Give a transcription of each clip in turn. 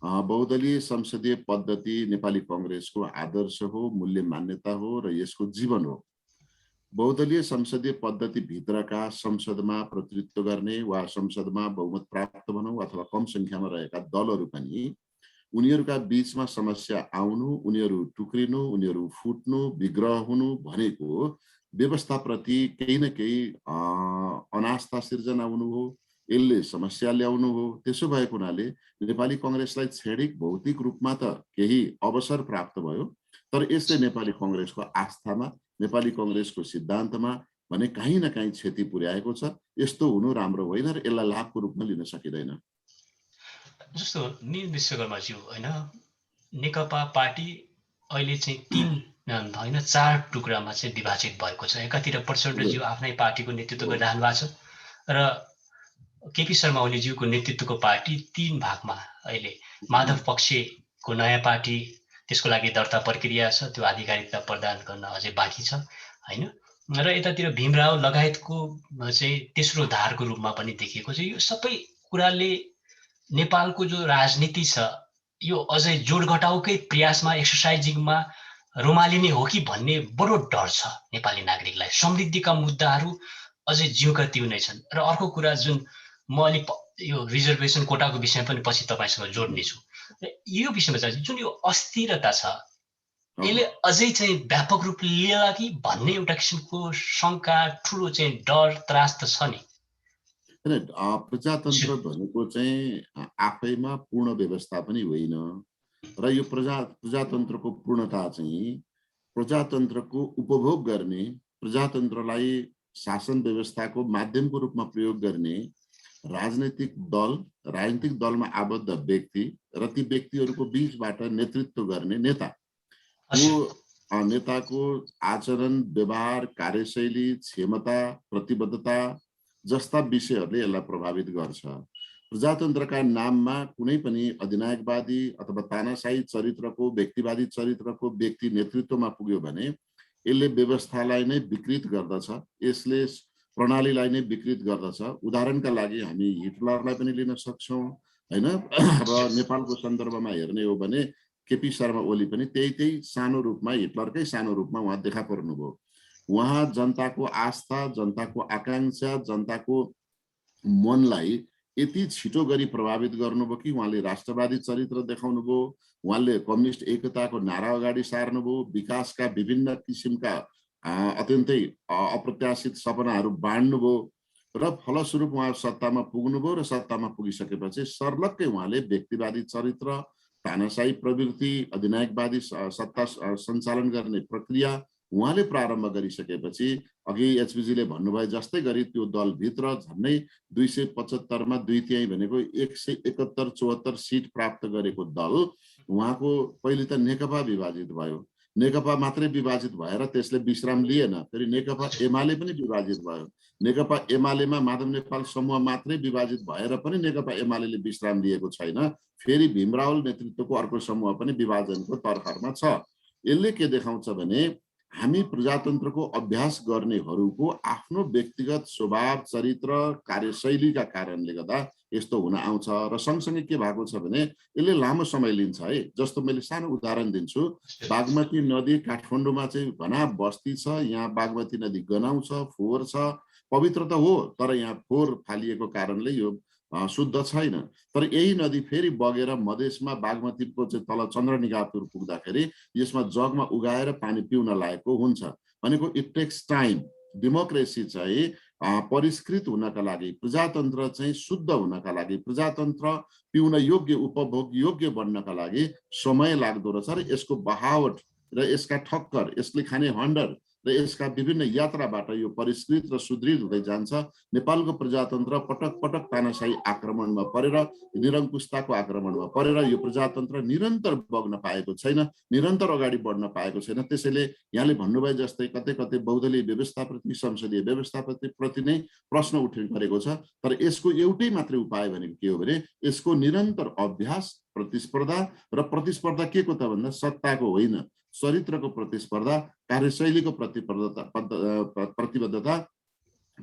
बहुदलीय संसदीय पद्धति नेपाली कांग्रेसको आदर्श हो, मूल्य मान्यता हो र यसको जीवन हो। बहुदलीय संसदीय पद्धति भित्रका संसदमा प्रतिनिधित्व गर्ने वा संसदमा बहुमत प्राप्त भनौँ अथवा कम संख्यामा रहेका दलहरू पनि उनीहरूका बीचमा समस्या आउनु, उनीहरू टुक्रिनु, उनीहरू फुट्नु, विग्रह हुनु भनेको व्यवस्थाप्रति केही न केही अनास्था सिर्जना हुनु हो, यसले समस्या ल्याउनु हो। त्यसो भएको हुनाले नेपाली कांग्रेसलाई क्षणिक भौतिक रूपमा त केही अवसर प्राप्त भयो, तर यसले नेपाली कांग्रेसको आस्थामा, नेपाली कांग्रेसको सिद्धान्तमा भने कहीँ न कहीँ क्षति पुर्याएको छ। यस्तो हुनु राम्रो होइन र यसलाई लाभको रूपमा लिन सकिँदैन। जस्तो निल विश्वकर्माज्यू होइन, नेकपा पार्टी अहिले चाहिँ 3 होइन 4 टुक्रामा चाहिँ विभाजित भएको छ। एकातिर प्रचण्डज्यू आफ्नै पार्टीको नेतृत्व गरिरहनु भएको छ र केपी शर्मा ओलीज्यूको नेतृत्वको पार्टी 3 भागमा अहिले माधव पक्षको नयाँ पार्टी, त्यसको लागि दर्ता प्रक्रिया छ, त्यो आधिकारिकता प्रदान गर्न अझै बाँकी छ होइन। र यतातिर भीमराव लगायतको चाहिँ तेस्रो धारको रूपमा पनि देखिएको छ। यो सबै कुराले नेपालको जो राजनीति छ यो अझै जोडघटाउकै प्रयासमा, एक्सर्साइजिङमा रोमालिने हो कि भन्ने बडो डर छ नेपाली नागरिकलाई। समृद्धिका मुद्दाहरू अझै जिउका तिउ नै छन्। र अर्को कुरा जुन म अलिक यो रिजर्भेसन कोटाको विषयमा पनि पछि तपाईँसँग जोड्नेछु, यो विषयमा चाहिँ जुन यो अस्थिरता छ यसले अझै चाहिँ व्यापक रूप लिएला कि भन्ने एउटा किसिमको शङ्का, ठुलो चाहिँ डर, त्रास त छ नि। प्रजातन्त्र भनेको चाहिँ आफैमा पूर्ण व्यवस्था पनि होइन र यो प्रजातन्त्रको पूर्णता चाहिँ प्रजातन्त्रको उपभोग गर्ने, प्रजातन्त्रलाई शासन व्यवस्थाको माध्यमको रूपमा प्रयोग गर्ने राजनीतिक दलमा आबद्ध व्यक्ति र ती व्यक्तिहरूको बीचबाट नेतृत्व गर्ने नेता, वो नेताको आचरण, व्यवहार, कार्यशैली, क्षमता, प्रतिबद्धता जस्ता विषयहरूले यसलाई प्रभावित गर्छ। प्रजातन्त्रका नाममा कुनै पनि अधिनायकवादी अथवा तानाशाही चरित्रको, व्यक्तिवादी चरित्रको व्यक्ति नेतृत्वमा पुग्यो भने यसले व्यवस्थालाई नै विकृत गर्दछ, यसले प्रणालीलाई नै विकृत गर्दछ। उदाहरणका लागि हामी हिटलरलाई पनि लिन सक्छौँ हैन। र नेपालको सन्दर्भमा हेर्ने हो भने केपी शर्मा ओली पनि त्यही सानो रूपमा, हिटलरकै सानो रूपमा उहाँ देखा पर्नुभयो। उहाँ जनताको आस्था, जनताको आकांक्षा, जनताको मनलाई यति छिटो गरी प्रभावित गर्नुभयो कि उहाँले राष्ट्रवादी चरित्र देखाउनु भयो, उहाँले कम्युनिस्ट एकताको नारा अगाडि सार्नुभयो, विकासका विभिन्न किसिमका अत्यन्तै अप्रत्याशित सपनाहरू बाँड्नुभयो र फलस्वरूप उहाँ सत्तामा पुग्नुभयो र सत्तामा पुगिसकेपछि सर्लक्कै उहाँले व्यक्तिवादी चरित्र, तानाशाही प्रवृत्ति, अधिनायकवादी सत्ता सञ्चालन गर्ने प्रक्रिया उहाँले प्रारम्भ गरिसकेपछि अघि एचपीजीले भन्नुभयो जस्तै गरी त्यो दलभित्र झन्डै 275 मा 2/3 भनेको 171-74 सिट प्राप्त गरेको दल उहाँको पहिले त नेकपा विभाजित भयो। नेकपा मात्रै विभाजित भएर त्यसले विश्राम लिएन, फेरि नेकपा एमाले पनि विभाजित भयो। नेकपा एमालेमा माधव नेपाल समूह मात्रै विभाजित भएर पनि नेकपा एमालेले विश्राम लिएको छैन, फेरि भीमराव नेतृत्वको अर्को समूह पनि विभाजनको तर्खरमा छ। यसले के देखाउँछ भने हामी प्रजातन्त्रको अभ्यास गर्नेहरूको आफ्नो व्यक्तिगत स्वभाव, चरित्र, कार्यशैलीका कारणले गर्दा यस्तो हुन आउँछ। र सँगसँगै के भएको छ भने यसले लामो समय लिन्छ है। जस्तो मैले सानो उदाहरण दिन्छु, बागमती नदी काठमाडौँमा चाहिँ घना बस्ती छ, यहाँ बागमती नदी गनाउँछ, फोहोर छ, पवित्र त हो तर यहाँ फोहोर फालिएको कारणले यो शुद्ध छैन। तर यही नदी फेरि बगेर मधेसमा बागमतीको चाहिँ तल चन्द्रनिगापुर पुग्दाखेरि यसमा जगमा उगाएर पानी पिउन लागेको हुन्छ। भनेको इट टेक्स टाइम। डेमोक्रेसी चाहिँ परिष्कृत हुनका लागि, प्रजातन्त्र चाहिँ शुद्ध हुनका लागि, प्रजातन्त्र पिउन योग्य, उपभोग योग्य बन्नका लागि समय लाग्दो रहेछ र यसको बहावट र यसका ठक्कर, यसले खाने हन्डर र यसका विभिन्न यात्राबाट यो परिष्कृत र सुदृढ हुँदै जान्छ। नेपालको प्रजातन्त्र पटक पटक तानाशाही आक्रमणमा परेर, निरङ्कुशताको आक्रमणमा परेर यो प्रजातन्त्र निरन्तर बग्न पाएको छैन, निरन्तर अगाडि बढ्न पाएको छैन। त्यसैले यहाँले भन्नुभयो जस्तै कतै कतै बहुदलीय व्यवस्थाप्रति, संसदीय व्यवस्थाप्रति नै प्रश्न उठिरहेको छ। तर यसको एउटै मात्रै उपाय भनेको के हो भने यसको निरन्तर अभ्यास, प्रतिस्पर्धा र प्रतिस्पर्धा के को त भन्दा सत्ताको होइन, चरित्रको प्रतिस्पर्धा, कार्यशैलीको प्रतिबद्धता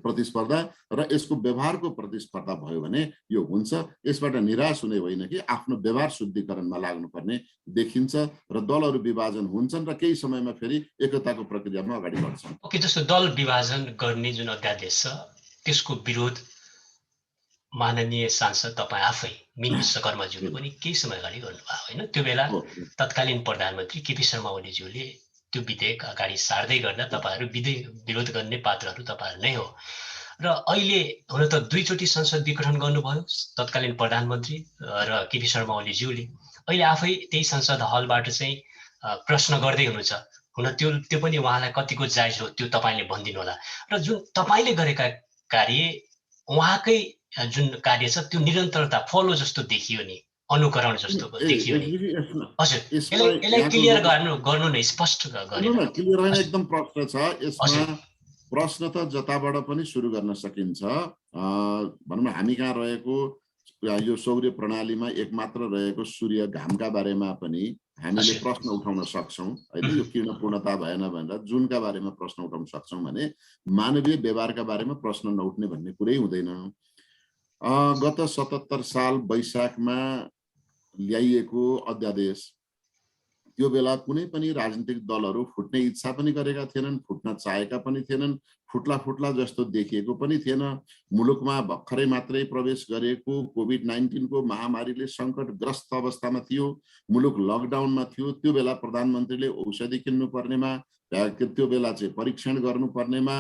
प्रतिस्पर्धा र यसको व्यवहारको प्रतिस्पर्धा भयो भने यो हुन्छ। यसबाट निराश हुने होइन कि आफ्नो व्यवहार शुद्धिकरणमा लाग्नुपर्ने देखिन्छ र दलहरू विभाजन हुन्छन् र केही समयमा फेरि एकताको प्रक्रियामा अगाडि बढ्छन्। ओके, जस्तो दल विभाजन गर्ने जुन अध्यादेश छ त्यसको विरोध माननीय सांसद तपाईँ आफै मिन विश्वकर्माज्यूले पनि केही समय अगाडि गर्नुभयो होइन? त्यो बेला तत्कालीन प्रधानमन्त्री केपी शर्मा ओलीज्यूले त्यो विधेयक अगाडि सार्दै गर्दा तपाईँहरू विरोध गर्ने पात्रहरू तपाईँहरू नै हो। र अहिले हुन त दुईचोटि संसद विघटन गर्नुभयो तत्कालीन प्रधानमन्त्री र केपी शर्मा ओलीज्यूले। अहिले आफै त्यही संसद हलबाट चाहिँ प्रश्न गर्दै हुनुहुन्छ। हुन त्यो पनि उहाँलाई कतिको जायज हो त्यो तपाईँले भनिदिनु होला। र जुन तपाईँले गरेका कार्य उहाँकै जुन कार्य छ त्यो निरन्तरता फलो जस्तो देखियो नि, अनुकरण जस्तो देखियो नि। हजुर, यसलाई क्लियर गर्नु नै, स्पष्ट गर्नु। क्लियर होइन, एकदम प्रश्न छ यसमा। प्रश्न त जताबाट पनि सुरु गर्न सकिन्छ। भनौँ न, हामी कहाँ रहेको यो सौर्य प्रणालीमा एकमात्र रहेको सूर्य घामका बारेमा पनि हामीले प्रश्न उठाउन सक्छौँ होइन? यो किन पूर्णता भएन भनेर जुनका बारेमा प्रश्न उठाउन सक्छौँ भने मानवीय व्यवहारका बारेमा प्रश्न नउठ्ने भन्ने कुरै हुँदैन। गत 77 साल वैशाखमा ल्याइएको अध्यादेश, त्यो बेला कुनै पनि राजनीतिक दलहरू फुट्ने इच्छा पनि गरेका थिएनन्, फुट्न चाहेका पनि थिएनन्, फुट्ला जस्तो देखिएको पनि थिएन। मुलुकमा भर्खरै मात्रै प्रवेश गरेको कोभिड-19 को महामारीले सङ्कटग्रस्त अवस्थामा थियो, मुलुक लकडाउनमा थियो। त्यो बेला प्रधानमन्त्रीले औषधि किन्नु पर्नेमा, त्यो बेला चाहिँ परीक्षण गर्नुपर्नेमा,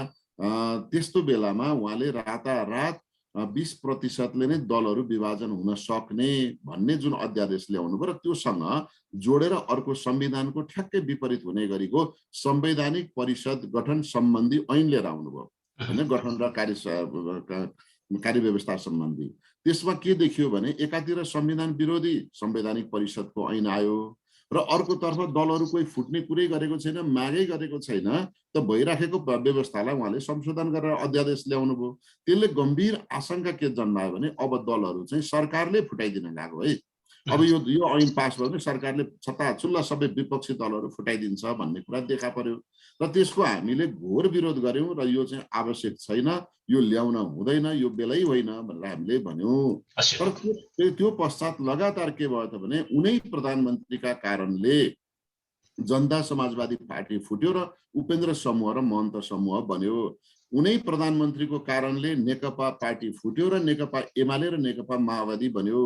त्यस्तो बेलामा उहाँले रातारात 20% नै दलहरू विभाजन हुन सक्ने भन्ने जुन अध्यादेश ल्याउनु भयो र त्योसँग जोडेर अर्को संविधानको ठ्याक्कै विपरीत हुने गरेको संवैधानिक परिषद गठन सम्बन्धी ऐन लिएर आउनुभयो होइन? गठन र कार्य व्यवस्था सम्बन्धी। त्यसमा के देखियो भने एकातिर संविधान विरोधी संवैधानिक परिषदको ऐन आयो र अर्कोतर्फ दलहरू कोही फुट्ने कुरै गरेको छैन, मागै गरेको छैन, त भइराखेको व्यवस्थालाई उहाँले संशोधन गरेर अध्यादेश ल्याउनु भयो। त्यसले गम्भीर आशंका के जन्मायो भने अब दलहरू चाहिँ सरकारले फुटाइदिन लाग्यो है। अब यो ऐन पास भयो भने सरकारले छताछुल्ला सबै विपक्षी दलहरू फुटाइदिन्छ भन्ने कुरा देखा पर्यो र त्यसको हामीले घोर विरोध गर्यौं र यो चाहिँ आवश्यक छैन, यो ल्याउन हुँदैन, यो बेलै होइन भनेर हामीले भन्यौं। तर त्यो पश्चात लगातार के भयो त भने उनै प्रधानमन्त्रीका कारणले जनता समाजवादी पार्टी फुट्यो र उपेन्द्र समूह र महन्त समूह बन्यो। उनै प्रधानमन्त्रीको कारणले नेकपा पार्टी फुट्यो र नेकपा एमाले र नेकपा माओवादी बन्यो।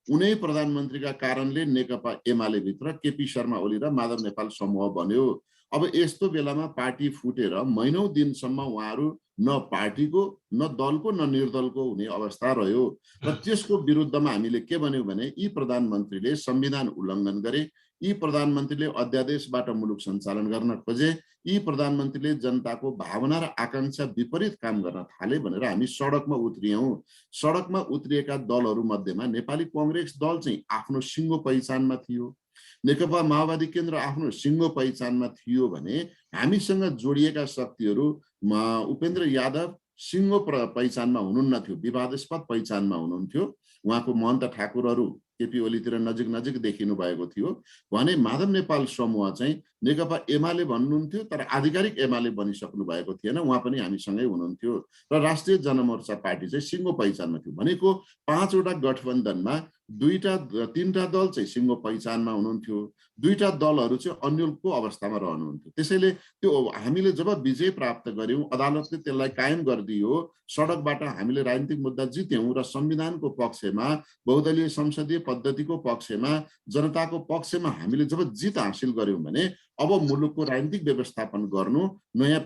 उनै प्रधानमन्त्रीका कारणले नेकपा एमाले भित्र केपी शर्मा ओली र माधव नेपाल समूह बन्यो। अब यस्तो बेलामा पार्टी फुटेर महिनौं दिनसम्म उहाँहरू न पार्टीको न दलको न निर्दलको हुने अवस्था रह्यो र त्यसको विरुद्धमा हामीले के भन्यौं भने यी प्रधानमन्त्रीले संविधान उल्लङ्घन गरे, यी प्रधानमन्त्रीले अध्यादेशबाट मुलुक सञ्चालन गर्न खोजे, यी प्रधानमन्त्रीले जनताको भावना र आकांक्षा विपरीत काम गर्न थाले भनेर हामी सडकमा उत्रियौं। सडकमा उत्रिएका दलहरू मध्येमा नेपाली कांग्रेस दल चाहिँ आफ्नो सिङ्गो पहिचानमा थियो, नेकपा माओवादी केन्द्र आफ्नो सिङ्गो पहिचानमा थियो भने हामीसँग जोडिएका शक्तिहरू उपेन्द्र यादव सिङ्गो पहिचानमा हुनुहुन्न थियो, विवादास्पद पहिचानमा हुनुहुन्थ्यो। उहाँको महन्त ठाकुरहरू केपी ओलीतिर नजिक नजिक देखिनु भएको थियो भने माधव नेपाल समूह चाहिँ नेकपा एमाले भन्नुहुन्थ्यो तर आधिकारिक एमाले बनिसक्नु भएको थिएन, उहाँ पनि हामीसँगै हुनुहुन्थ्यो र राष्ट्रिय जनमोर्चा पार्टी चाहिँ सिङ्गो पहिचानमा थियो। भनेको 5 वटा गठबन्धनमा 2-3टा दल चाहिँ सिङ्गो पहिचानमा हुनुहुन्थ्यो, 2टा दलहरू चाहिँ अन्यलको अवस्थामा रहनुहुन्थ्यो। त्यसैले त्यो हामीले जब विजय प्राप्त गर्यौं, अदालतले त्यसलाई कायम गरिदियो, सडकबाट हामीले राजनीतिक मुद्दा जित्यौं र संविधानको पक्षमा, बहुदलीय संसदीय पद्धतिको पक्षमा, जनताको पक्षमा हामीले जब जित हासिल गर्यौं भने अब मुलुकको राजनीतिक व्यवस्थापन गर्नु, नयाँ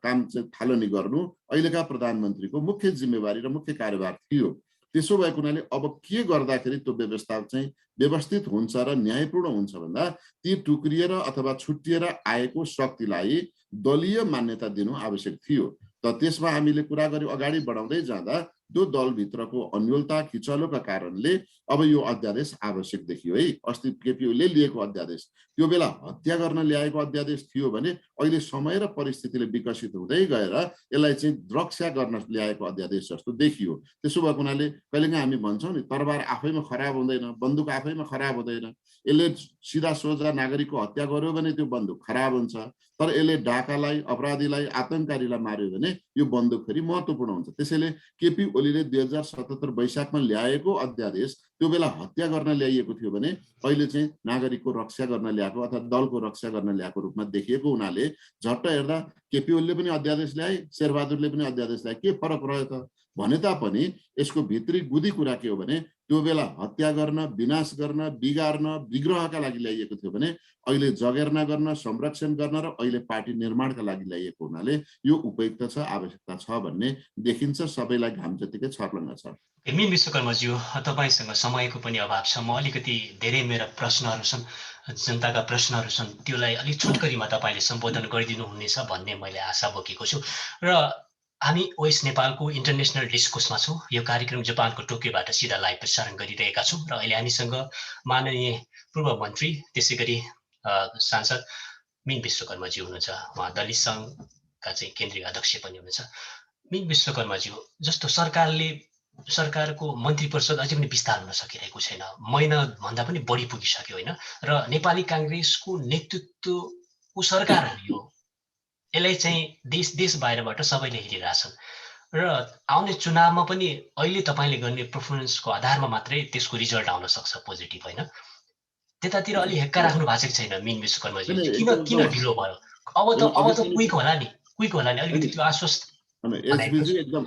काम चाहिँ थालनी गर्नु अहिलेका प्रधानमन्त्रीको मुख्य जिम्मेवारी र मुख्य कार्यभार थियो। त्यसो भएको हुनाले अब के गर्दाखेरि त्यो व्यवस्था चाहिँ व्यवस्थित हुन्छ र न्यायपूर्ण हुन्छ भन्दा ती टुक्रिएर अथवा छुट्टिएर आएको शक्तिलाई दलीय मान्यता दिनु आवश्यक थियो। त त्यसमा हामीले कुरा गर्यौं, अगाडि बढाउँदै जाँदा त्यो दलभित्रको अन्योलता खिचलोका कारणले अब यो अध्यादेश आवश्यक देखियो है। अस्ति केपी ओलीले लिएको अध्यादेश त्यो बेला हत्या गर्न ल्याएको अध्यादेश थियो भने अहिले समय र परिस्थितिले विकसित हुँदै गएर यसलाई चाहिँ रक्षा गर्न ल्याएको अध्यादेश जस्तो देखियो। त्यसो भएको हुनाले कहिलेकाहीँ हामी भन्छौँ नि तरबार आफैमा खराब हुँदैन, बन्दुक आफैमा खराब हुँदैन। यसले सिधा सोझा नागरिकको हत्या गर्यो भने त्यो बन्दुक खराब हुन्छ, तर यसले डाकालाई, अपराधीलाई, आतंककारीलाई मार्यो भने यो बन्दुक फेरि महत्त्वपूर्ण हुन्छ। त्यसैले केपी ओलीले 2077 वैशाखमा ल्याएको अध्यादेश त्यो बेला हत्या गर्न ल्याइएको थियो भने अहिले चाहिँ नागरिकको रक्षा गर्न ल्याएको अथवा दलको रक्षा गर्न ल्याएको रूपमा देखिएको हुनाले झट्ट हेर्दा केपी ओलीले पनि अध्यादेश ल्याए, शेरबहादुरले पनि अध्यादेश ल्याए, के फरक रह्यो त भने तापनि यसको भित्री गुदी कुरा के हो भने त्यो बेला हत्या गर्न, विनाश गर्न, बिगार्न, विग्रहका लागि ल्याइएको थियो भने अहिले जगेर्ना गर्न, संरक्षण गर्न र अहिले पार्टी निर्माणका लागि ल्याइएको हुनाले यो उपयुक्त छ, आवश्यकता छ भन्ने देखिन्छ। सबैलाई घाम जतिकै छर्लङ्ग छ। मीन विश्वकर्माज्यू, तपाईँसँग समयको पनि अभाव छ। म अलिकति धेरै मेरा प्रश्नहरू छन्, जनताका प्रश्नहरू छन्, त्यसलाई अलिक छोटकरीमा तपाईँले सम्बोधन गरिदिनु हुनेछ भन्ने मैले आशा बोकेको छु। र हामी ओएस नेपालको इन्टरनेसनल डिस्कोर्समा छौँ। यो कार्यक्रम जापानको टोकियोबाट सिधा लाइभ प्रसारण गरिरहेका छौँ र अहिले हामीसँग माननीय पूर्व मन्त्री त्यसै गरी सांसद मीन विश्वकर्माज्यू हुनुहुन्छ। उहाँ दलित सङ्घका चाहिँ केन्द्रीय अध्यक्ष पनि हुनुहुन्छ। मीन विश्वकर्माज्यू, जस्तो सरकारको मन्त्री परिषद अझै पनि विस्तार हुन सकिरहेको छैन, महिना भन्दा पनि बढी पुगिसक्यो होइन, र नेपाली काङ्ग्रेसको नेतृत्वको सरकार हो यो। यसलाई चाहिँ देश बाहिरबाट सबैले हेरिरहेछन् र आउने चुनावमा पनि अहिले तपाईँले गर्ने पर्फर्मेन्सको आधारमा मात्रै त्यसको रिजल्ट आउन सक्छ पोजिटिभ होइन। त्यतातिर अलि हेक्का राख्नु भएको छैन मीन विश्वकर्माजी, किन ढिलो भयो? अब त क्विक होला नि अलिकति त्यो आश्वस्त। एकदम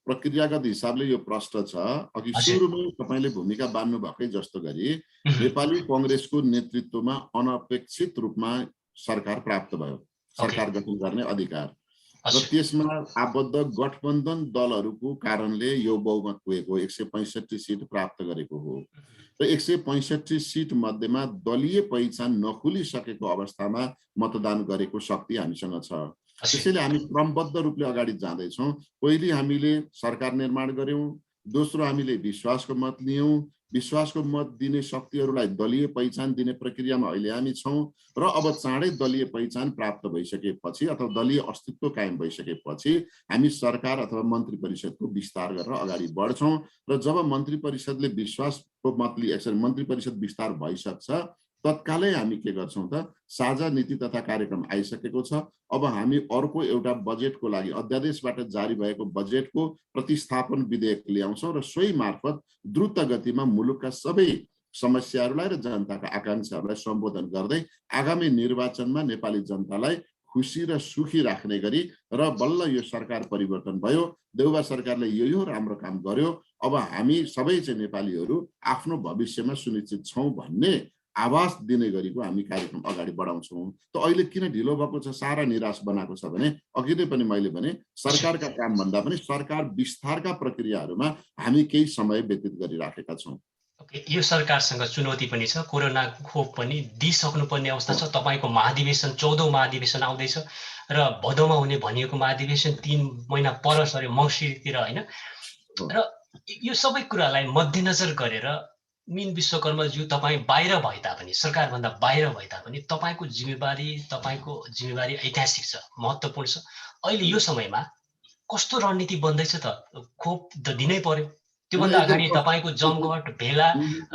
प्रक्रियागत हिसाबले यो प्रश्न छ। अघि सुरुमै तपाईँले भूमिका बान्नु भएकै जस्तो गरी नेपाली कांग्रेसको नेतृत्वमा अनपेक्षित रूपमा सरकार प्राप्त भयो, सरकार गठन गर्ने अधिकार, र त्यसमा आबद्ध गठबन्धन दलहरूको कारणले यो बहुमत पुगेको 165 सिट प्राप्त गरेको हो। र 165 सिट मध्येमा दलीय पहिचान नखुलिसकेको अवस्थामा मतदान गरेको शक्ति हामीसँग छ। त्यसैले हामी क्रमबद्ध रूपले अगाडि जाँदैछौँ। पहिले हामीले सरकार निर्माण गर्यौं, दोस्रो हामीले विश्वासको मत लियौं, विश्वासको मत दिने शक्तिहरूलाई दलीय पहिचान दिने प्रक्रियामा अहिले हामी छौं र अब चाँडै दलीय पहिचान प्राप्त भइसकेपछि अथवा दलीय अस्तित्व कायम भइसकेपछि हामी सरकार अथवा मन्त्री परिषदको विस्तार गरेर अगाडि बढ्छौं। र जब मन्त्री परिषदले विश्वासको मत लिएपछि मन्त्री परिषद विस्तार भइसक्छ, तत्कालै हामी के गर्छौं त साझा नीति तथा कार्यक्रम आइसकेको छ। अब हामी अर्को एउटा बजेटको लागि अध्यादेशबाट जारी भएको बजेटको प्रतिस्थापन विधेयक ल्याउँछौं र सोही मार्फत द्रुत गतिमा मुलुकका सबै समस्याहरूलाई र जनताका आकांक्षाहरूलाई सम्बोधन गर्दै आगामी निर्वाचनमा नेपाली जनतालाई खुसी र सुखी राख्ने गरी र बल्ल यो सरकार परिवर्तन भयो, देउबा सरकारले यो राम्रो काम गर्यो, अब हामी सबै चाहिँ नेपालीहरू आफ्नो भविष्यमा सुनिश्चित छौं भन्ने आवाज दिने गरेको हामी कार्यक्रम अगाडि बढाउँछौं। त अहिले किन ढिलो भएको छ, सारा निराश बनाएको छ भने अघि नै पनि मैले भने सरकारका काम भन्दा पनि सरकार विस्तारका प्रक्रियाहरूमा हामी केही समय व्यतीत गरिराखेका छौं। यो सरकारसँग चुनौती पनि छ, कोरोना खोप पनि दिइसक्नुपर्ने अवस्था छ। तपाईको महाधिवेशन 14औं महाधिवेशन आउँदैछ र भदौमा हुने भनिएको महाधिवेशन 3 महिना पर सरे मङ्सिरतिर होइन। र यो सबै कुरालाई मध्यनजर गरेर मीन विश्वकर्माज्यू, तपाईँ बाहिर भए तापनि, सरकारभन्दा बाहिर भए तापनि तपाईँको जिम्मेवारी ऐतिहासिक छ, महत्त्वपूर्ण छ। अहिले यो समयमा कस्तो रणनीति बन्दैछ त? खोप त दिनै पर्यो, त्योभन्दा अगाडि तपाईँको जमघट भेला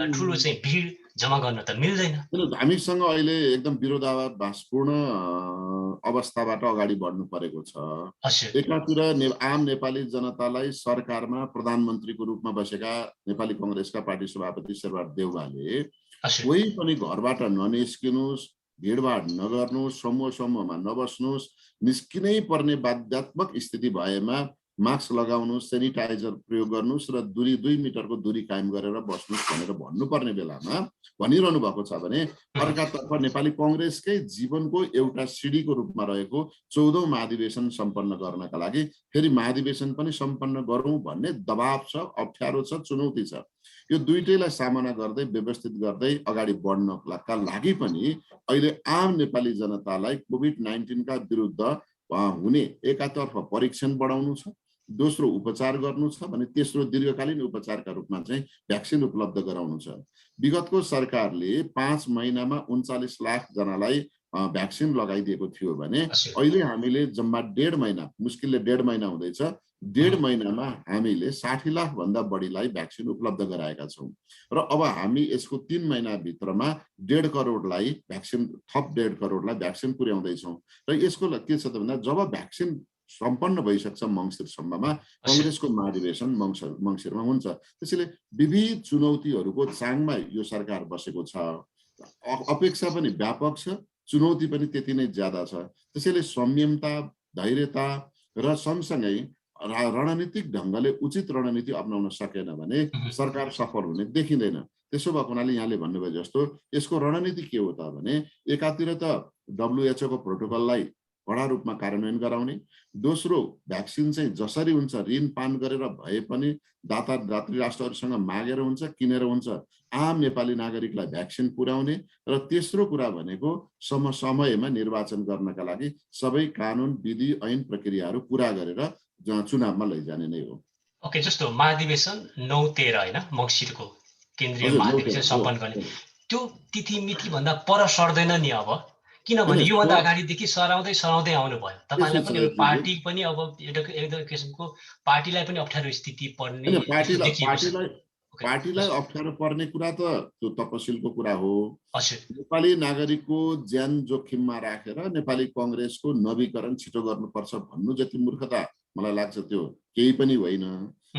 ठुलो चाहिँ भिड जम्मा गर्न त मिल्दैन। हामीसँग अहिले एकदम विरोधाभासपूर्ण अवस्थाबाट अगाडि बढ्नु परेको छ। एकातिर आम नेपाली जनतालाई सरकारमा प्रधानमन्त्रीको रूपमा बसेका नेपाली कांग्रेसका पार्टी सभापति शेरबहादुर देउवाले कोही पनि घरबाट ननिस्किनुस्, भिडभाड नगर्नुस्, समूहमा नबस्नुस्, निस्किनै पर्ने बाध्यात्मक स्थिति भएमा मास्क लगाउनुस्, सेनिटाइजर प्रयोग गर्नुस् र 2 मिटरको दूरी कायम गरेर बस्नुस् भनेर भन्नुपर्ने बेलामा भनिरहनु भएको छ भने अर्कातर्फ नेपाली कांग्रेसकै जीवनको एउटा सिडीको रूपमा रहेको 14औं महाधिवेशन सम्पन्न गर्नका लागि फेरि महाधिवेशन पनि सम्पन्न गरौँ भन्ने दबाव छ, अप्ठ्यारो छ, चुनौती छ। यो दुईटैलाई सामना गर्दै व्यवस्थित गर्दै अगाडि बढ्नका लागि पनि अहिले आम नेपाली जनतालाई कोभिड-19 का विरुद्ध हुने एकातर्फ परीक्षण बढाउनु छ, दोस्रो उपचार गर्नु छ भने तेस्रो दीर्घकालीन उपचारका रूपमा चाहिँ भ्याक्सिन उपलब्ध गराउनु छ। विगतको सरकारले 5 महिनामा 39 लाख जनालाई भ्याक्सिन लगाइदिएको थियो भने अहिले हामीले जम्मा 1.5 महिना, मुस्किलले 1.5 महिना हुँदैछ, 1.5 महिनामा हामीले 60 लाख भन्दा बढीलाई भ्याक्सिन उपलब्ध गराएका छौँ र अब हामी यसको 3 महिना भित्रमा 1.5 करोडलाई भ्याक्सिन, थप 1.5 करोडलाई भ्याक्सिन पुर्याउँदैछौँ र यसको के छ त भन्दा जब भ्याक्सिन सम्पन्न भइसक्छ मङ्सिरसम्ममा कङ्ग्रेसको महाधिवेशन मङ्सिरमा हुन्छ। त्यसैले विविध चुनौतीहरूको चाङमा यो सरकार बसेको छ। अपेक्षा पनि व्यापक छ, चुनौती पनि त्यति नै ज्यादा छ। त्यसैले संयमता, धैर्यता र सँगसँगै रणनीतिक ढङ्गले उचित रणनीति अपनाउन सकेन भने सरकार सफल हुने देखिँदैन। त्यसो भएको हुनाले यहाँले भन्नुभयो जस्तो यसको रणनीति के हो त भने एकातिर त WHO को प्रोटोकललाई कडा रूपमा कार्यान्वयन गराउने, दोस्रो भ्याक्सिन चाहिँ जसरी हुन्छ ऋण पान गरेर भए पनि दात्री राष्ट्रहरूसँग मागेर हुन्छ, किनेर हुन्छ, आम नेपाली नागरिकलाई भ्याक्सिन पुर्याउने र तेस्रो कुरा भनेको समयमा निर्वाचन गर्नका लागि सबै कानुन, विधि, ऐन प्रक्रियाहरू पुरा गरेर चुनावमा लैजाने नै हो। ओके, जस्तो महाधिवेशन 9-13 होइन मङ्सिरको केन्द्रीय महाधिवेशन सम्पन्न गर्ने त्यो तिथि मिति भन्दा पर सर्दैन नि अब, किनभने योभन्दा अगाडिदेखि सराउँदै आउनुभयो। तपाईँलाई पनि पार्टी पनि अब एउटा किसिमको पार्टीलाई पनि अप्ठ्यारो स्थिति पर्ने, पार्टीलाई अप्ठ्यारो पर्ने कुरा त त्यो तपसिलको कुरा हो। नेपाली नागरिकको ज्यान जोखिममा राखेर नेपाली कङ्ग्रेसको नवीकरण छिटो गर्नुपर्छ भन्नु जति मूर्खता मलाई लाग्छ त्यो केही पनि होइन।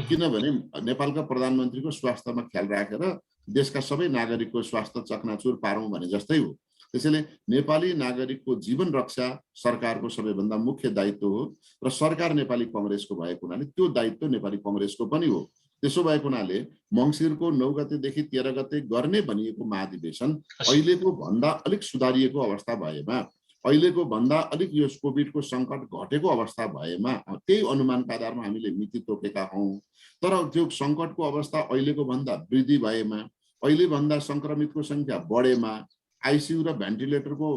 किनभने नेपालका प्रधानमन्त्रीको स्वास्थ्यमा ख्याल राखेर देशका सबै नागरिकको स्वास्थ्य चकनाचुर पारौँ भने जस्तै हो। त्यसैले नेपाली नागरिकको जीवन रक्षा सरकारको सबैभन्दा मुख्य दायित्व हो र सरकार नेपाली कङ्ग्रेसको भएको हुनाले त्यो दायित्व नेपाली कङ्ग्रेसको पनि हो। त्यसो भएको हुनाले मङ्सिरको 9 गतेदेखि 13 गते गर्ने भनिएको महाधिवेशन अहिलेको भन्दा अलिक सुधारिएको अवस्था भएमा, अहिलेको भन्दा अलिक यो कोभिडको सङ्कट घटेको अवस्था भएमा त्यही अनुमानका आधारमा हामीले मिति तोकेका हौँ। तर त्यो सङ्कटको अवस्था अहिलेको भन्दा वृद्धि भएमा, अहिले भन्दा सङ्क्रमितको सङ्ख्या बढेमा, आइसियु र भेन्टिलेटरको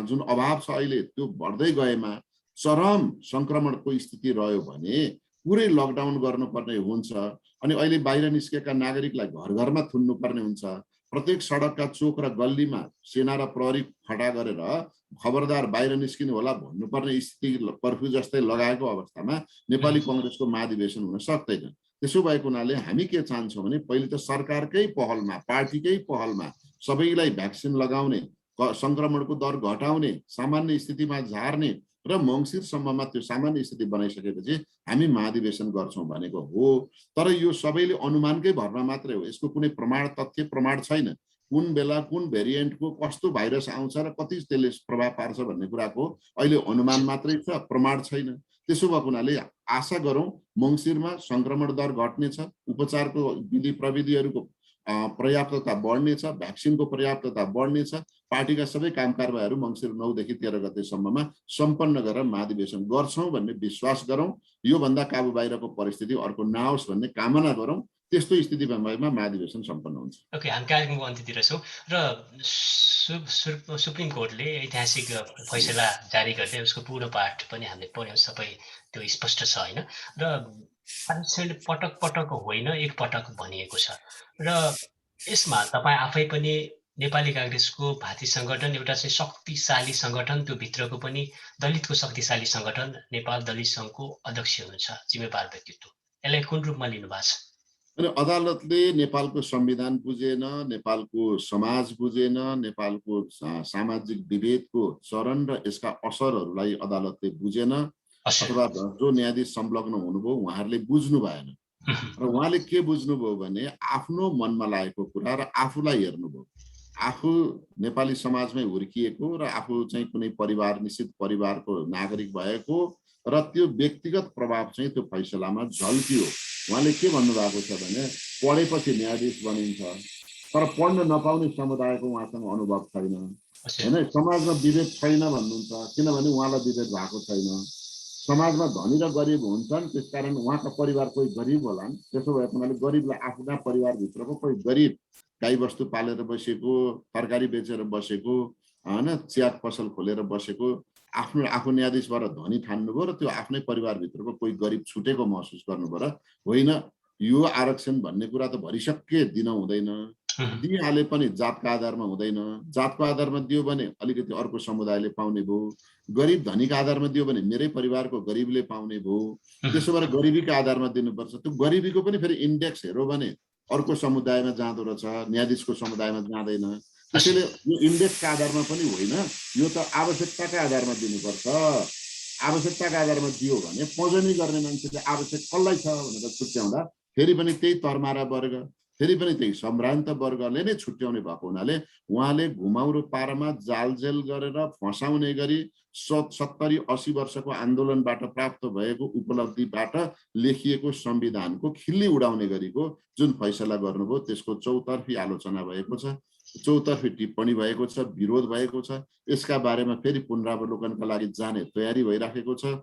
जुन अभाव छ अहिले त्यो बढ्दै गएमा, चरम सङ्क्रमणको स्थिति रह्यो भने पुरै लकडाउन गर्नुपर्ने हुन्छ। अनि अहिले बाहिर निस्केका नागरिकलाई घर घरमा थुन्नुपर्ने हुन्छ। प्रत्येक सडकका चोक र गल्लीमा सेना र प्रहरी खडा गरेर खबरदार बाहिर निस्किनु होला भन्नुपर्ने स्थिति कर्फ्यू जस्तै लगाएको अवस्थामा नेपाली कङ्ग्रेसको महाधिवेशन हुन सक्दैन। त्यसो भएको हुनाले हामी के चाहन्छौँ भने पहिले त सरकारकै पहलमा, पार्टीकै पहलमा सबैलाई भ्याक्सिन लगाउने, सङ्क्रमणको दर घटाउने, सामान्य स्थितिमा झार्ने र मङ्सिरसम्ममा त्यो सामान्य स्थिति बनाइसकेपछि हामी महाधिवेशन गर्छौँ भनेको हो। तर यो सबैले अनुमानकै भरमा मात्रै हो, यसको कुनै प्रमाण छैन। कुन बेला कुन भेरिएन्टको कस्तो भाइरस आउँछ र कति त्यसले प्रभाव पार्छ भन्ने कुराको अहिले अनुमान मात्रै छ, प्रमाण छैन। त्यसो भएको हुनाले आशा गरौँ मङ्सिरमा सङ्क्रमण दर घट्नेछ, उपचारको विधि प्रविधिहरूको पर्याप्तता बढ्नेछ, भ्याक्सिनको पर्याप्तता बढ्नेछ, पार्टीका सबै काम कारबाहीहरू मङ्सिर 9 देखि 13 गतेसम्ममा सम्पन्न गरेर महाधिवेशन गर्छौँ भन्ने विश्वास गरौँ। योभन्दा काबु बाहिरको परिस्थिति अर्को नआओस् भन्ने कामना गरौँ। त्यस्तो स्थिति भएमा महाधिवेशन सम्पन्न हुन्छ। ओके, हामी कार्यक्रमको अन्त्यतिर छौँ र सुप्रिम कोर्टले ऐतिहासिक फैसला जारी गर्दै उसको पूर्ण पाठ पनि हामीले पढ्यौँ, सबै त्यो स्पष्ट छ होइन। र पटक पटक होइन, एक पटक भनिएको छ र यसमा तपाईँ आफै पनि नेपाली काङ्ग्रेसको भाती सङ्गठन एउटा चाहिँ शक्तिशाली सङ्गठन, त्यो भित्रको पनि दलितको शक्तिशाली सङ्गठन नेपाल दलित सङ्घको अध्यक्ष हुनुहुन्छ, जिम्मेवार व्यक्तित्व, यसलाई कुन रूपमा लिनु भएको छ? अनि अदालतले नेपालको संविधान बुझेन, नेपालको समाज बुझेन, नेपालको सामाजिक विभेदको चरण र यसका असरहरूलाई अदालतले बुझेन अथवा जो न्यायाधीश संलग्न हुनुभयो उहाँहरूले बुझ्नु भएन। र उहाँले के बुझ्नुभयो भने आफ्नो मनमा लागेको कुरा र आफूलाई हेर्नुभयो। आफू नेपाली समाजमै हुर्किएको र आफू चाहिँ कुनै परिवार, निश्चित परिवारको नागरिक भएको र त्यो व्यक्तिगत प्रभाव चाहिँ त्यो फैसलामा झल्कियो। उहाँले के भन्नुभएको छ भने पढेपछि न्यायाधीश बनिन्छ, तर पढ्न नपाउने समुदायको उहाँसँग अनुभव छैन होइन। समाजमा विभेद छैन भन्नुहुन्छ, किनभने उहाँलाई विभेद भएको छैन। समाजमा धनी र गरिब हुन्छन्, त्यसकारण उहाँका परिवार कोही गरिब होलान्। त्यसो भए हुनाले गरिबलाई आफ्ना परिवारभित्रको कोही गरिब गाईबस्तु पालेर बसेको, तरकारी बेचेर बसेको होइन, चिया पसल खोलेर बसेको आफू न्यायाधीशबाट धनी ठान्नुभयो र त्यो आफ्नै परिवारभित्रको कोही गरिब छुटेको महसुस गर्नुभयो र होइन यो आरक्षण भन्ने कुरा त भरिसक्के दिन हुँदैन, दिइहाले पनि जातका आधारमा हुँदैन, जातको आधारमा दियो भने अलिकति अर्को समुदायले पाउने भयो, गरिब धनीका आधारमा दियो भने मेरै परिवारको गरिबले पाउने भयो, त्यसो भएर गरिबीका आधारमा दिनुपर्छ। त्यो गरिबीको पनि फेरि इन्डेक्स हेऱ्यो भने अर्को समुदायमा जाँदो रहेछ, न्यायाधीशको समुदायमा जाँदैन। त्यसैले यो इन्डेक्सका आधारमा पनि होइन, यो त आवश्यकताका आधारमा दिनुपर्छ। आवश्यकताका आधारमा दियो भने पजनी गर्ने मान्छेले आवश्यक कसलाई छ भनेर छुट्याउँदा फेरि पनि त्यही तरमारा वर्ग, फेरि पनि त्यही सम्भ्रान्त वर्गले नै छुट्याउने भएको हुनाले उहाँले घुमाउरो पारमा जालजेल गरेर फसाउने गरी 70-80 वर्षको आन्दोलनबाट प्राप्त भएको उपलब्धिबाट लेखिएको संविधानको खिल्ली उडाउने गरीको जुन फैसला गर्नुभयो त्यसको चौतर्फी आलोचना भएको छ, चौतर्फी टिप्पणी भएको छ, विरोध भएको छ। यसका बारेमा फेरि पुनरावलोकनका लागि जाने तयारी भइराखेको छ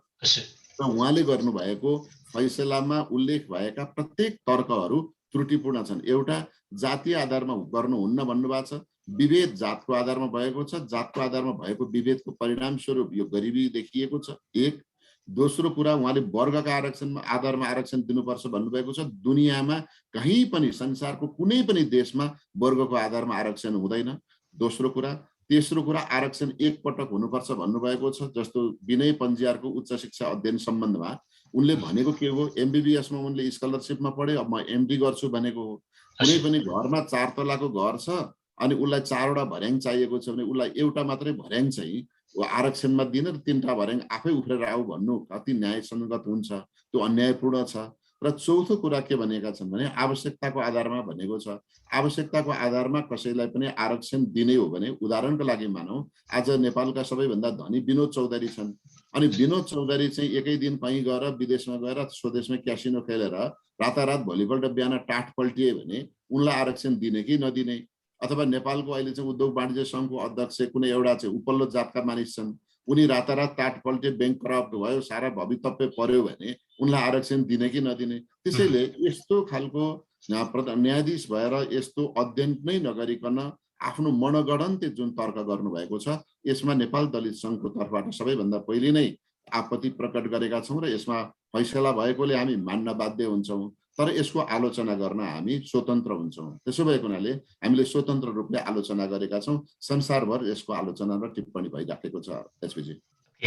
र उहाँले गर्नुभएको फैसलामा उल्लेख भएका प्रत्येक तर्कहरू त्रुटिपूर्ण छन्। एउटा जातीय आधारमा गर्नुहुन्न भन्नुभएको छ, विभेद जातको आधारमा भएको छ, जातको आधारमा भएको विभेदको परिणामस्वरूप यो गरिबी देखिएको छ। एक दोस्रो कुरा उहाँले वर्गका आरक्षणमा आधारमा आरक्षण दिनुपर्छ भन्नुभएको छ। दुनियाँमा कहीँ पनि संसारको कुनै पनि देशमा वर्गको आधारमा आरक्षण हुँदैन। दोस्रो कुरा। तेस्रो कुरा आरक्षण एकपटक हुनुपर्छ भन्नुभएको छ। जस्तो विनय पन्जियारको उच्च शिक्षा अध्ययन सम्बन्धमा उनले भनेको के हो, एमबीबीएसमा उनले स्कलरसिपमा पढे, अब म एमडी गर्छु भनेको हो। कुनै पनि घरमा 4 तलाको घर छ अनि उसलाई 4वटा भर्याङ चाहिएको छ भने उसलाई एउटा मात्रै भर्याङ चाहिँ आरक्षणमा दिन र 3टा भर्याङ आफै उफ्रेर आऊ भन्नु कति न्यायसङ्गत हुन्छ? त्यो अन्यायपूर्ण छ। र चौथो कुरा के भनेका छन् भने आवश्यकताको आधारमा भनेको छ। आवश्यकताको आधारमा कसैलाई पनि आरक्षण दिने हो भने उदाहरणको लागि मानौँ आज नेपालका सबैभन्दा धनी विनोद चौधरी छन् अनि विनोद चौधरी चाहिँ एकै दिन कहीँ गएर विदेशमा गएर स्वदेशमा क्यासिनो खेलेर रातारात भोलिपल्ट बिहान टाट पल्टिए भने उनलाई आरक्षण दिने कि नदिने? अथवा नेपालको अहिले चाहिँ उद्योग वाणिज्य सङ्घको अध्यक्ष कुनै एउटा चाहिँ उपल्लो जातका मानिस छन्, उनी रातारात टाट पल्टे, बैंक करप्ट भयो, सारा भवितव्य पर्यो भने उनलाई आरक्षण दिने कि नदिने? त्यसैले यस्तो खालको न्यायाधीश भएर यस्तो अध्ययन नै नगरिकन आफ्नो मनगढन्ते जुन तर्क गर्नुभएको छ यसमा नेपाल दलित सङ्घको तर्फबाट सबैभन्दा पहिले नै आपत्ति प्रकट गरेका छौँ र यसमा फैसला भएकोले हामी मान्न बाध्य हुन्छौँ, तर यसको आलोचना गर्न हामी स्वतन्त्र हुन्छौँ। त्यसो भएको हुनाले हामीले स्वतन्त्र रूपले आलोचना गरेका छौँ। संसारभर यसको आलोचना र टिप्पणी भइराखेको छ। एसपीजी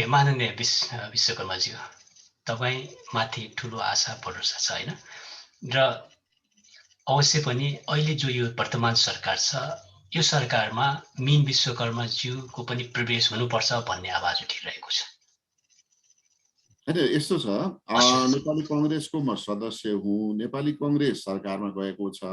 माननीय विश्वकर्माज्यू, तपाईँ माथि ठुलो आशा भरोसा छ होइन, र अवश्य पनि अहिले जो यो वर्तमान सरकार छ यो सरकारमा मीन विश्वकर्माज्यूको पनि प्रवेश हुनुपर्छ भन्ने आवाज उठिरहेको छ। यस्तो छ, नेपाली कांग्रेसको म सदस्य हुँ। नेपाली कांग्रेस सरकारमा गएको छ।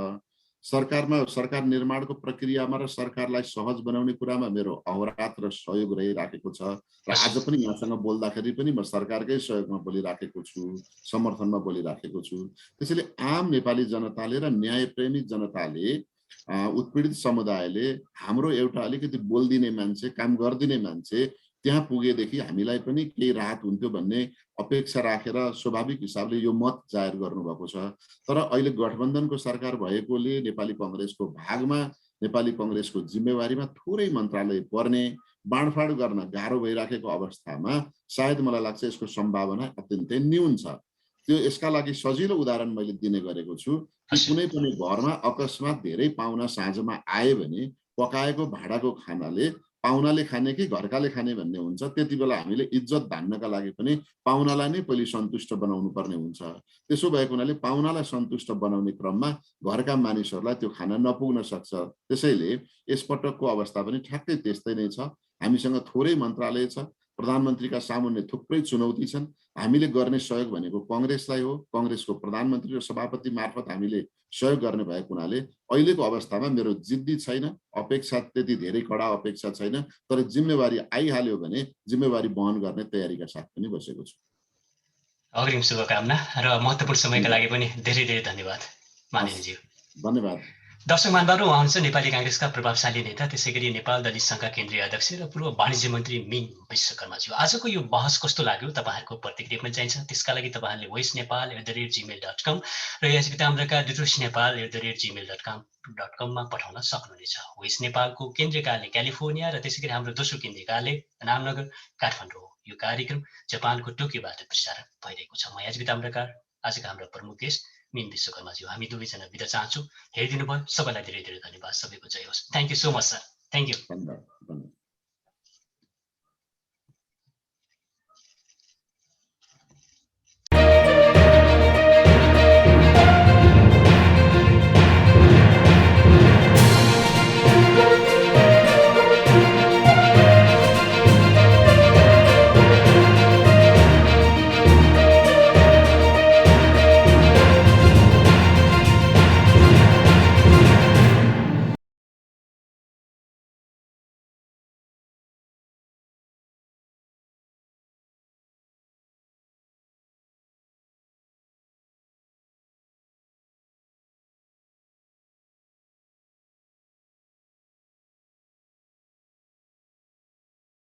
सरकार निर्माणको प्रक्रियामा र सरकारलाई सहज बनाउने कुरामा मेरो अहोरात्र सहयोग रहिराखेको छ र आज पनि यहाँसँग बोल्दाखेरि पनि म सरकारकै सहयोगमा बोलिराखेको छु, समर्थनमा बोलिराखेको छु। त्यसैले आम नेपाली जनताले र न्यायप्रेमी जनताले, उत्पीडित समुदायले हाम्रो एउटा अलिकति बोल्दिने मान्छे, काम गरिदिने मान्छे त्यहाँ पुगेदेखि हामीलाई पनि केही राहत हुन्थ्यो भन्ने अपेक्षा राखेर स्वाभाविक हिसाबले यो मत जाहेर गर्नुभएको छ। तर अहिले गठबन्धनको सरकार भएकोले नेपाली कांग्रेसको भागमा, नेपाली कांग्रेसको जिम्मेवारीमा थोरै मन्त्रालय पर्ने, बाँडफाँड गर्न गाह्रो भइराखेको अवस्थामा सायद मलाई लाग्छ यसको सम्भावना अत्यन्तै न्यून छ। त्यो यसका लागि सजिलो उदाहरण मैले दिने गरेको छु कि कुनै पनि घरमा अकस्मात धेरै पाहुना साँझमा आए भने पकाएको भाँडाको खानाले पाहुनाले खाने कि घरकाले खाने भन्ने हुन्छ। त्यति बेला हामीले इज्जत धान्नका लागि पनि पाहुनालाई नै पहिले सन्तुष्ट बनाउनु पर्ने हुन्छ। त्यसो भएको हुनाले पाहुनालाई सन्तुष्ट बनाउने क्रममा घरका मानिसहरूलाई त्यो खाना नपुग्न सक्छ। त्यसैले यसपटकको अवस्था पनि ठ्याक्कै त्यस्तै नै छ। हामीसँग थोरै मन्त्रालय छ, प्रधानमन्त्रीका सामुन्ने थुप्रै चुनौती छन्। हामीले गर्ने सहयोग भनेको कांग्रेसलाई हो। कांग्रेसको प्रधानमन्त्री र सभापति मार्फत हामीले सहयोग गर्ने भएको हुनाले अहिलेको अवस्थामा मेरो जिद्दी छैन, अपेक्षा त्यति धेरै कडा अपेक्षा छैन, तर जिम्मेवारी आइहाल्यो भने जिम्मेवारी वहन गर्ने तयारीका साथ पनि बसेको छु। अग्रिम शुभकामना र महत्त्वपूर्ण समयका लागि पनि धेरै धेरै धन्यवाद माननीयज्यू। धन्यवाद। दर्शक महानुभावहरू, उहाँ हुनुहुन्छ नेपाली कांग्रेसका प्रभावशाली नेता, त्यसै गरी नेपाल दलित सङ्घका केन्द्रीय अध्यक्ष र पूर्व वाणिज्य मन्त्री मीन विश्वकर्माज्यू। आजको यो बहस कस्तो लाग्यो तपाईँहरूको प्रतिक्रिया पनि चाहिन्छ। त्यसका लागि तपाईँहरूले voicenepal@gmail.com र यस बिताम्रका dutrusnepal@gmail.com पठाउन सक्नुहुनेछ। voice नेपालको केन्द्रीय कार्यालय क्यालिफोर्निया र त्यसै गरी हाम्रो दोस्रो केन्द्रीय कार्यालय नामनगर काठमाडौँ हो। यो कार्यक्रम जापानको टोकियोबाट प्रसारण भइरहेको छ। म यस बिताम्रका आजका हाम्रा प्रमुख गेस्ट मीन विश्वकर्माज्यू, हामी दुवैजना बिदा चाहन्छौँ। हेरिदिनु भयो सबैलाई धेरै धेरै धन्यवाद। सबैको जय होस्। Thank you so much sir. Thank you. धन्यवाद।